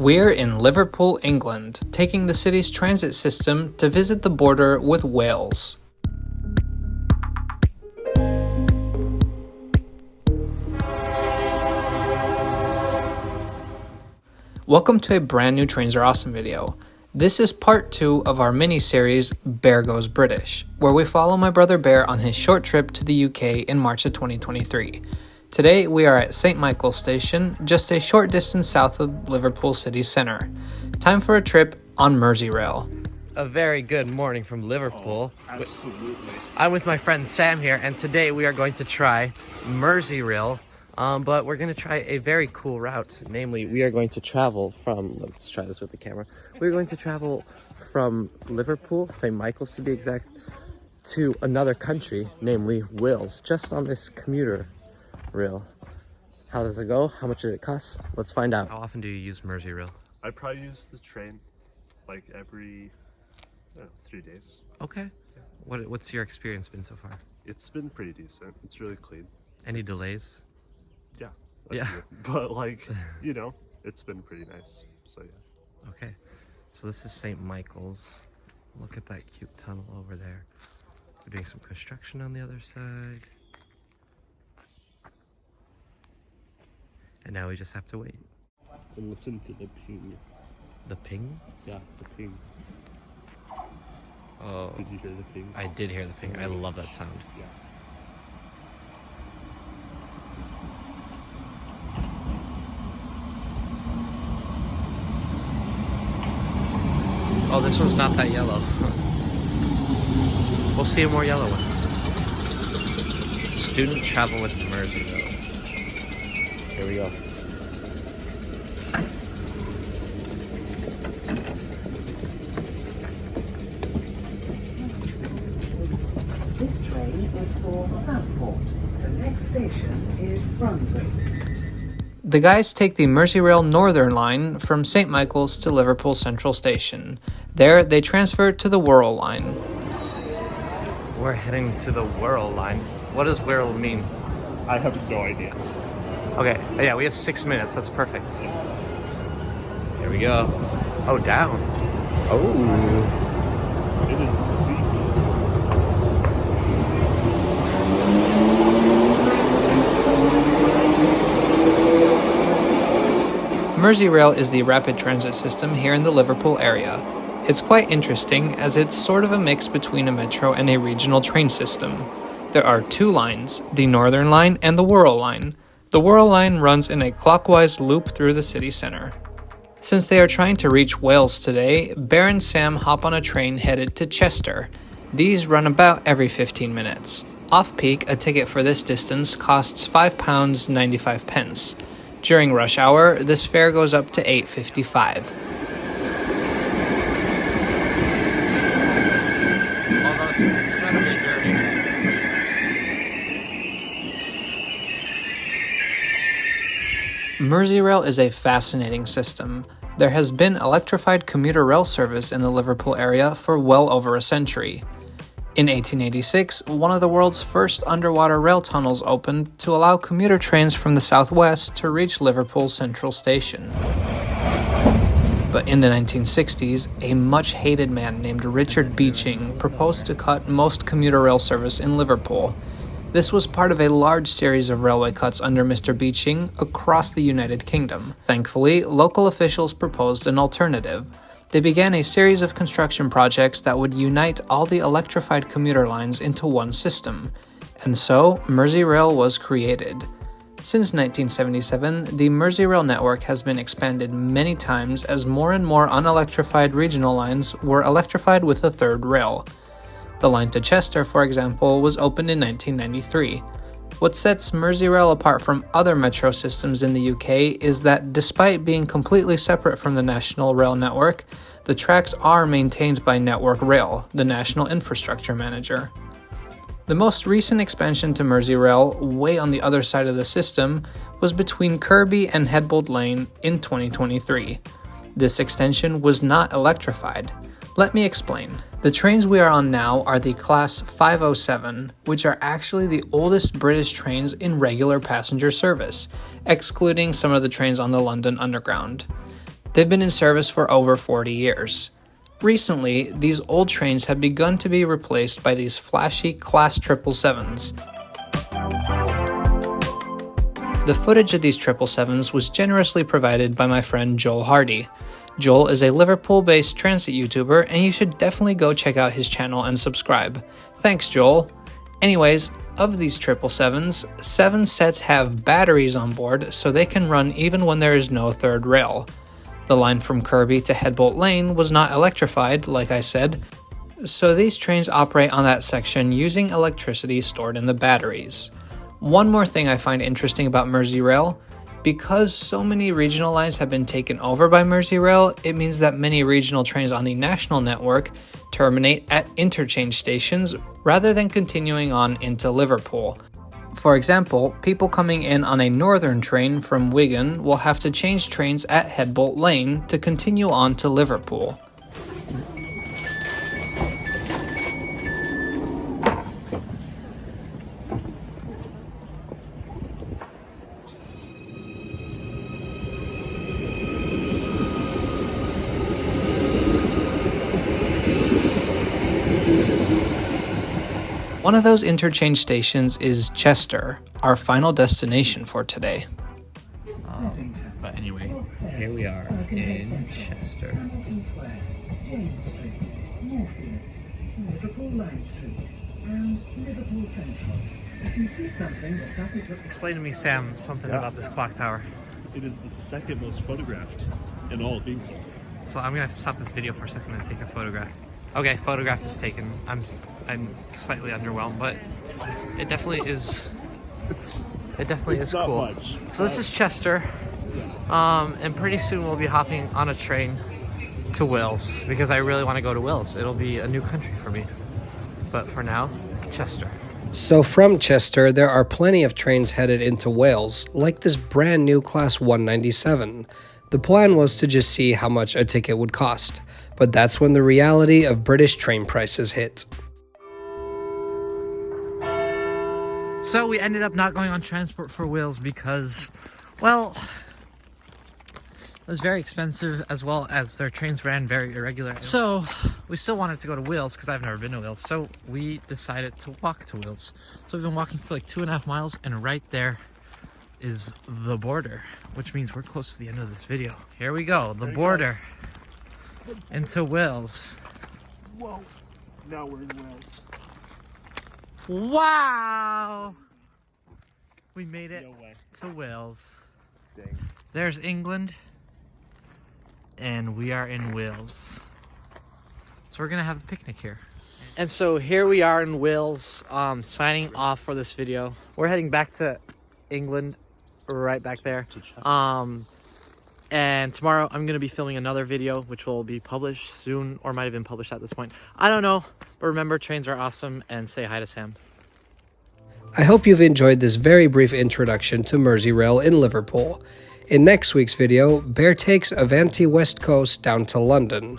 We're in Liverpool, England, taking the city's transit system to visit the border with Wales. Welcome to a brand new Trains Are Awesome video. This is part 2 of our mini-series Bear Goes British, where we follow my brother Bear on his short trip to the UK in March of 2023. Today we are at St. Michael's Station, just a short distance south of Liverpool city centre. Time for a trip on Merseyrail. A very good morning from Liverpool. Oh, absolutely. I'm with my friend Sam here, and today we are going to try Merseyrail. But we're going to try a very cool route. Namely, we are going to travel from, let's try this with the camera. We're going to travel from Liverpool, St. Michael's to be exact, to another country, namely Wales, just on this commuter rail. How does it go? How much did it cost? Let's find out. How often do you use Merseyrail? I probably use the train like every 3 days. Okay. Yeah. What's your experience been so far? It's been pretty decent. It's really clean. Any delays? Yeah. Yeah. But like, you know, it's been pretty nice. So yeah. Okay. So this is St. Michael's. Look at that cute tunnel over there. We're doing some construction on the other side. And now we just have to wait. And listen to the ping. The ping? Yeah, the ping. Oh. Did you hear the ping? I did hear the ping. I love that sound. Yeah. Oh, this one's not that yellow. We'll see a more yellow one. Student travel with Merseyrail. Here we go. This train is for Southport. The next station is Brunswick. The guys take the Merseyrail Northern Line from St. Michael's to Liverpool Central Station. There, they transfer to the Wirral line. We're heading to the Wirral line. What does Wirral mean? I have no idea. Okay, yeah, we have 6 minutes. That's perfect. Here we go. Oh, down. Oh. It is steep. Merseyrail is the rapid transit system here in the Liverpool area. It's quite interesting as it's sort of a mix between a metro and a regional train system. There are 2 lines, the Northern Line and the Wirral line. The Wirral line runs in a clockwise loop through the city centre. Since they are trying to reach Wales today, Bear and Sam hop on a train headed to Chester. These run about every 15 minutes. Off-peak, a ticket for this distance costs £5.95. During rush hour, this fare goes up to £8.55. Although it's incredibly dirty. Merseyrail is a fascinating system. There has been electrified commuter rail service in the Liverpool area for well over a century. In 1886, one of the world's first underwater rail tunnels opened to allow commuter trains from the southwest to reach Liverpool Central Station. But in the 1960s, a much-hated man named Richard Beeching proposed to cut most commuter rail service in Liverpool. This was part of a large series of railway cuts under Mr. Beeching across the United Kingdom. Thankfully, local officials proposed an alternative. They began a series of construction projects that would unite all the electrified commuter lines into one system, and so Merseyrail was created. Since 1977, the Merseyrail network has been expanded many times as more and more unelectrified regional lines were electrified with a third rail. The line to Chester, for example, was opened in 1993. What sets Merseyrail apart from other metro systems in the UK is that despite being completely separate from the national rail network, the tracks are maintained by Network Rail, the national infrastructure manager. The most recent expansion to Merseyrail, way on the other side of the system, was between Kirby and Headbold Lane in 2023. This extension was not electrified. Let me explain. The trains we are on now are the Class 507, which are actually the oldest British trains in regular passenger service, excluding some of the trains on the London Underground. They've been in service for over 40 years. Recently, these old trains have begun to be replaced by these flashy Class 777s. The footage of these 777s was generously provided by my friend Joel Hardy. Joel is a Liverpool-based transit YouTuber, and you should definitely go check out his channel and subscribe. Thanks, Joel. Anyways, of these 777s, 7 sets have batteries on board so they can run even when there is no third rail. The line from Kirby to Headbolt Lane was not electrified, like I said, so these trains operate on that section using electricity stored in the batteries. One more thing I find interesting about Merseyrail: because so many regional lines have been taken over by Merseyrail, it means that many regional trains on the national network terminate at interchange stations rather than continuing on into Liverpool. For example, people coming in on a northern train from Wigan will have to change trains at Headbolt Lane to continue on to Liverpool. One of those interchange stations is Chester, our final destination for today. But anyway, here we are in Chester. Explain to me, Sam, something about this clock tower. It is the second most photographed in all of England. So I'm gonna have to stop this video for a second and take a photograph. Okay, photograph is taken. I'm slightly underwhelmed, but it definitely is. It definitely is not cool. Much. So this is Chester, and pretty soon we'll be hopping on a train to Wales because I really want to go to Wales. It'll be a new country for me. But for now, Chester. So from Chester, there are plenty of trains headed into Wales, like this brand new Class 197. The plan was to just see how much a ticket would cost, but that's when the reality of British train prices hit. So we ended up not going on Transport for Wales because, well, it was very expensive, as well as their trains ran very irregular. So we still wanted to go to Wales because I've never been to Wales. So we decided to walk to Wales. So we've been walking for like 2.5 miles, and right there is the border, which means we're close to the end of this video. Here we go, the border into Wales. Whoa, now we're in Wales. Wow! We made it No way. to Wales. Dang. There's England, and we are in Wales. So we're gonna have a picnic here. And so here we are in Wales, signing off for this video. We're heading back to England, right back there. And tomorrow I'm gonna be filming another video, which will be published soon, or might have been published at this point. I don't know, but remember, trains are awesome, and say hi to Sam. I hope you've enjoyed this very brief introduction to Merseyrail in Liverpool. In next week's video, Bear takes Avanti West Coast down to London.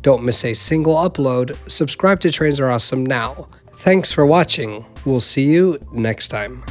Don't miss a single upload. Subscribe to Trains Are Awesome now. Thanks for watching. We'll see you next time.